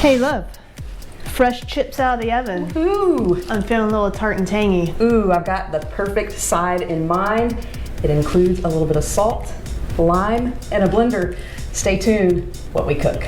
Hey, love. Fresh chips out of the oven. Ooh. I'm feeling a little tart and tangy. Ooh, I've got the perfect side in mind. It includes a little bit of salt, lime, and a blender. Stay tuned what we cook.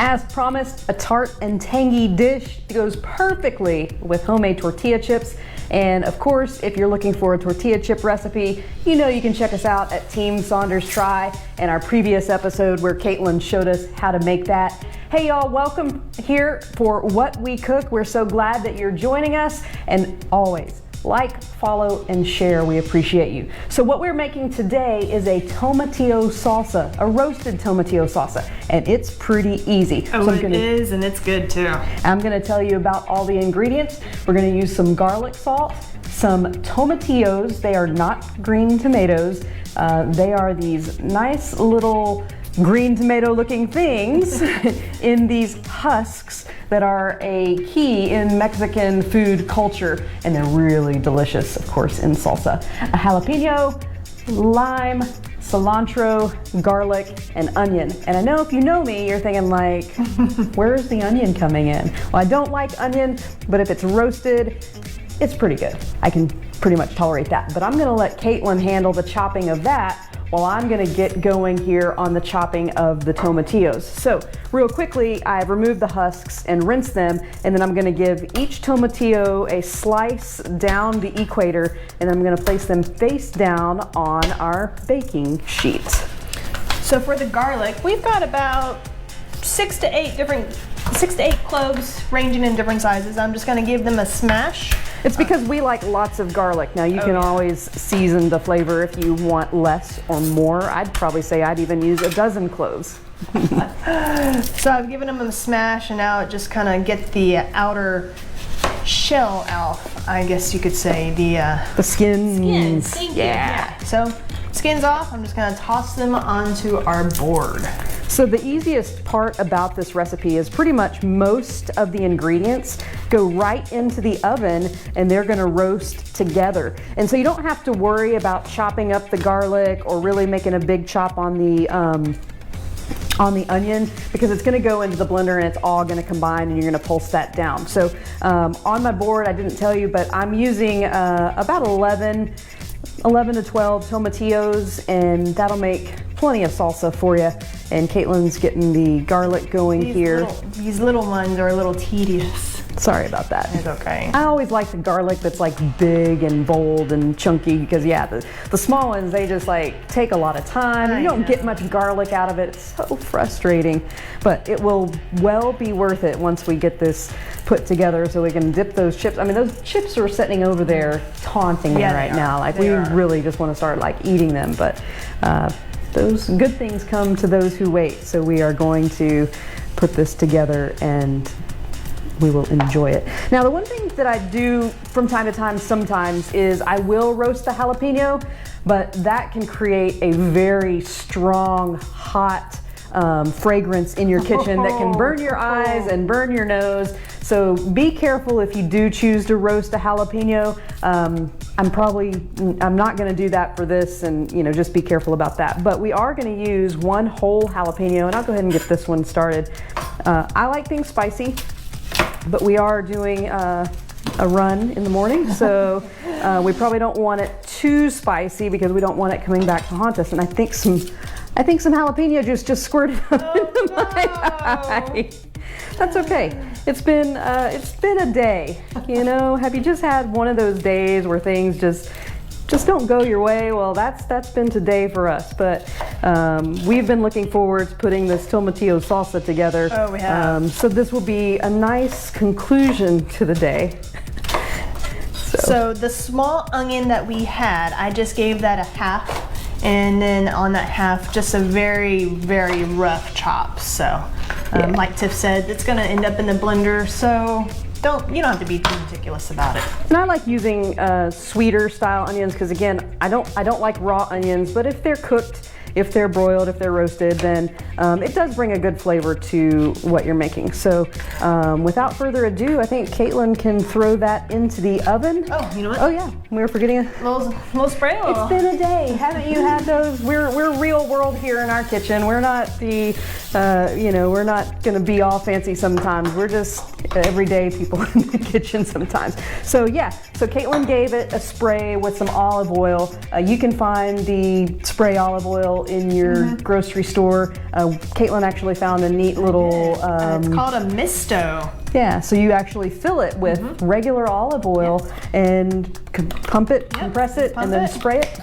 As promised, a tart and tangy dish goes perfectly with homemade tortilla chips. And of course, if you're looking for a tortilla chip recipe, you know you can check us out at Team Saunders Try and our previous episode where Caitlin showed us how to make that. Hey y'all, welcome here for What We Cook. We're so glad that you're joining us, and always like, follow, and share. We appreciate you. So what we're making today is a tomatillo salsa, a roasted tomatillo salsa, and it's pretty easy. Oh, so it is, and it's good too. I'm gonna tell you about all the ingredients. We're gonna use some garlic salt, some tomatillos. They are not green tomatoes. They are these nice little green tomato looking things in these husks that are a key in Mexican food culture, and they're really delicious, of course, in salsa. A jalapeno, lime, cilantro, garlic, and onion. And I know if you know me, you're thinking like, where's the onion coming in? Well, I don't like onion, but if it's roasted, it's pretty good. I can pretty much tolerate that. But I'm gonna let Caitlin handle the chopping of that while I'm gonna get going here on the chopping of the tomatillos. So real quickly, I've removed the husks and rinsed them, and then I'm gonna give each tomatillo a slice down the equator, and I'm gonna place them face down on our baking sheet. So for the garlic, we've got about 6 to 8 cloves ranging in different sizes. I'm just gonna give them a smash. It's because we like lots of garlic. Now you can always season the flavor if you want less or more. I'd probably say I'd even use a dozen cloves. So I've given them a smash, and now it just kind of get the outer shell out, I guess you could say. The skins. Thank you. Yeah. So skins off, I'm just gonna toss them onto our board. So the easiest part about this recipe is pretty much most of the ingredients go right into the oven, and they're gonna roast together. And so you don't have to worry about chopping up the garlic or really making a big chop on the onion, because it's gonna go into the blender and it's all gonna combine, and you're gonna pulse that down. So on my board, I didn't tell you, but I'm using about 11 to 12 tomatillos, and that'll make plenty of salsa for you. And Caitlin's getting the garlic going here. These little ones are a little tedious. Sorry about that. It's okay. I always like the garlic that's like big and bold and chunky, because yeah, the small ones, they just like take a lot of time. You don't get much garlic out of it. It's so frustrating, but it will well be worth it once we get this put together so we can dip those chips. I mean, those chips are sitting over there taunting me right now. Like we really just want to start like eating them, but those good things come to those who wait. So we are going to put this together and we will enjoy it. Now, the one thing that I do from time to time sometimes is I will roast the jalapeno, but that can create a very strong, hot fragrance in your kitchen that can burn your eyes and burn your nose. So be careful if you do choose to roast a jalapeno. I'm not gonna do that for this, and just be careful about that. But we are gonna use one whole jalapeno, and I'll go ahead and get this one started. I like things spicy, but we are doing a run in the morning, so we probably don't want it too spicy because we don't want it coming back to haunt us. And I think some jalapeno juice just squirted up into my eye. That's okay. It's been a day. Have you just had one of those days where things just don't go your way? Well, that's been today for us. But we've been looking forward to putting this tomatillo salsa together. Oh, we have. So this will be a nice conclusion to the day. So the small onion that we had, I just gave that a half, and then on that half, just a very, very rough chop. So Like Tiff said, it's gonna end up in the blender, so you don't have to be too meticulous about it. And I like using sweeter style onions because again, I don't like raw onions, but if they're cooked, if they're broiled, if they're roasted, then it does bring a good flavor to what you're making. So without further ado, I think Caitlin can throw that into the oven. Oh, you know what? Oh yeah, we were forgetting a little spray oil. It's been a day. Haven't you had those? We're real world here in our kitchen. We're not the, we're not gonna be all fancy sometimes. We're just everyday people in the kitchen sometimes. So yeah, so Caitlin gave it a spray with some olive oil. You can find the spray olive oil in your grocery store. Caitlin actually found a neat little... it's called a misto. Yeah, so you actually fill it with regular olive oil and pump it, compress it, and then spray it.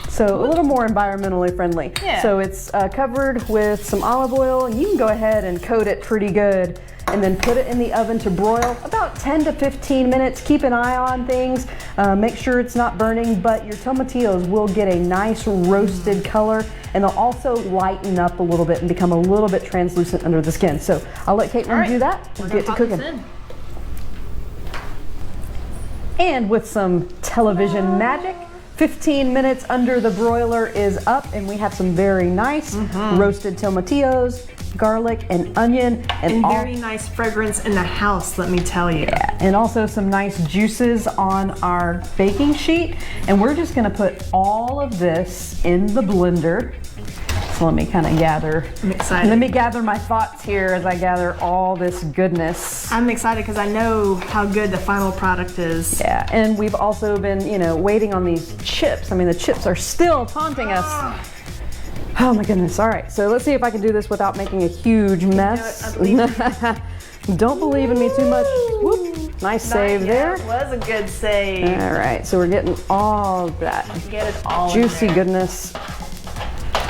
So a little more environmentally friendly. Yeah. So it's covered with some olive oil, and you can go ahead and coat it pretty good and then put it in the oven to broil about 10 to 15 minutes. Keep an eye on things. Make sure it's not burning, but your tomatillos will get a nice roasted color, and they'll also lighten up a little bit and become a little bit translucent under the skin. So I'll let Caitlin do that and get to cooking. And with some television magic, 15 minutes under the broiler is up, and we have some very nice roasted tomatillos, garlic and onion, and very nice fragrance in the house, let me tell you. Yeah, and also some nice juices on our baking sheet. And we're just gonna put all of this in the blender. So let me kind of gather. I'm excited. Let me gather my thoughts here as I gather all this goodness. I'm excited because I know how good the final product is. Yeah, and we've also been, waiting on these chips. I mean, the chips are still taunting us. Oh my goodness. All right, so let's see if I can do this without making a huge mess. Don't believe in me too much. Whoop. Nice save there. It was a good save. All right, so we're getting all of that Get it all juicy goodness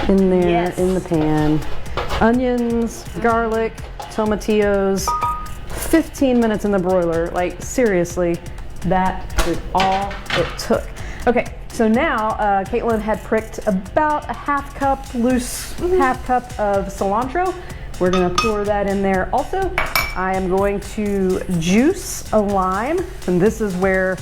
in there in the pan. Onions, garlic, tomatillos, 15 minutes in the broiler. Like seriously, that is all it took. Okay, so now Caitlin had pricked about a half cup of cilantro. We're gonna pour that in there. Also, I am going to juice a lime, and this is where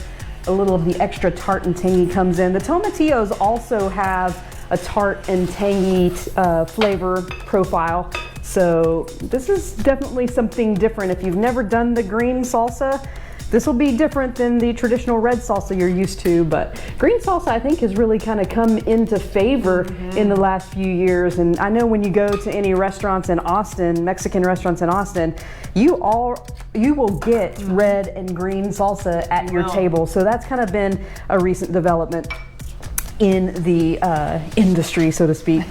a little of the extra tart and tangy comes in. The tomatillos also have a tart and tangy flavor profile. So this is definitely something different. If you've never done the green salsa, this will be different than the traditional red salsa you're used to, but green salsa I think has really kind of come into favor in the last few years. And I know when you go to any restaurants in Austin, Mexican restaurants in Austin, you will get red and green salsa at your table. So that's kind of been a recent development in the industry, so to speak.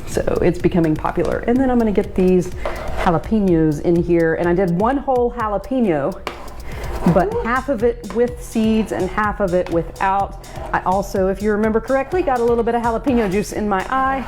So it's becoming popular. And then I'm gonna get these jalapenos in here, and I did one whole jalapeno, but half of it with seeds and half of it without. I also, if you remember correctly, got a little bit of jalapeno juice in my eye.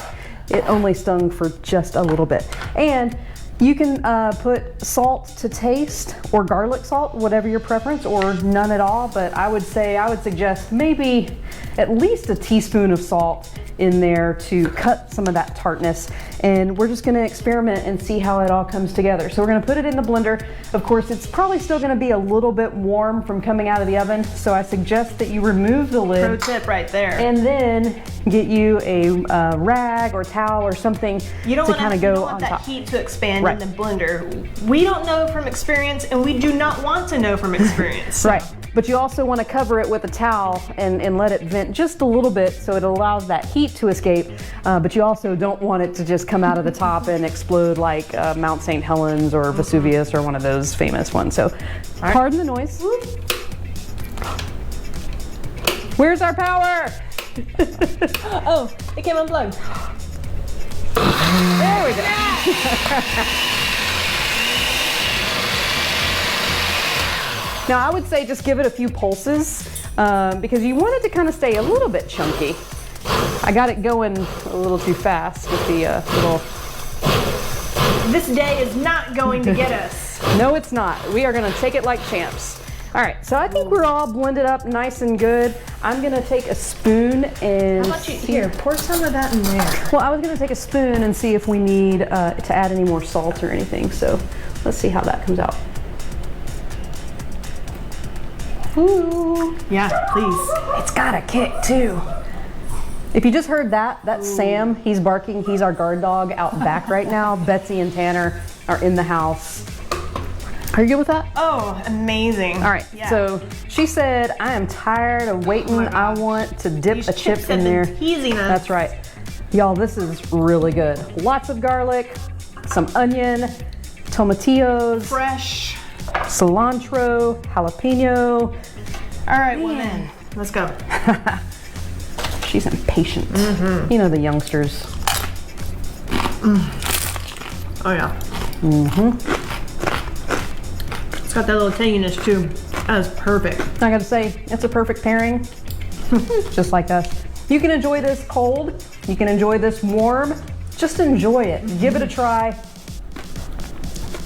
It only stung for just a little bit. And you can put salt to taste, or garlic salt, whatever your preference, or none at all. But I would suggest maybe at least a teaspoon of salt in there to cut some of that tartness. And we're just gonna experiment and see how it all comes together. So we're gonna put it in the blender. Of course, it's probably still gonna be a little bit warm from coming out of the oven. So I suggest that you remove the lid. Pro tip right there. And then get you a rag or towel or something to kind of go on top. That heat to expand in the blender. We don't know from experience, and we do not want to know from experience. Right. But you also want to cover it with a towel and let it vent just a little bit so it allows that heat to escape. But you also don't want it to just come out of the top and explode like Mount St. Helens or Vesuvius or one of those famous ones. So pardon the noise. Where's our power? Oh, it came unplugged. There we go. Now I would say just give it a few pulses because you want it to kind of stay a little bit chunky. I got it going a little too fast with the little... This day is not going to get us. No, it's not. We are gonna take it like champs. All right, so I think we're all blended up nice and good. I'm gonna take a spoon and How about you, here, pour some of that in there. well, I was gonna take a spoon and see if we need to add any more salt or anything. So let's see how that comes out. Ooh. Yeah, please. It's got a kick too. If you just heard that, that's Sam. He's barking. He's our guard dog out back right now. Betsy and Tanner are in the house. Are you good with that? Oh, amazing. All right, Yeah. so she said, I am tired of waiting. I want to dip These a chip chips in have there. been teasing us. That's right. Y'all, this is really good. Lots of garlic, some onion, tomatillos, Fresh. cilantro, jalapeno. All right, woman, let's go. She's impatient. You know the youngsters. Oh yeah. It's got that little tanginess too. That is perfect. I gotta say, it's a perfect pairing, just like us. You can enjoy this cold, you can enjoy this warm, just enjoy it. Give it a try.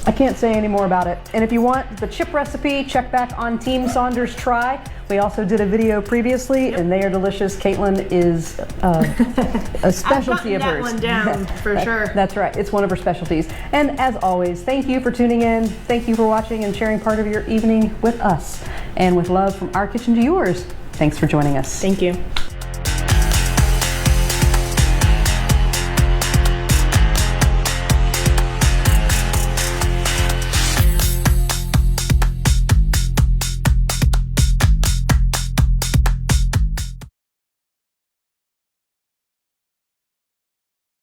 I can't say any more about it. And if you want the chip recipe, check back on Team Saunders Try. We also did a video previously, and they are delicious. Caitlin is a specialty of hers. I've gotten that one down for sure. That's right. It's one of her specialties. And as always, thank you for tuning in. Thank you for watching and sharing part of your evening with us. And with love from our kitchen to yours, thanks for joining us. Thank you.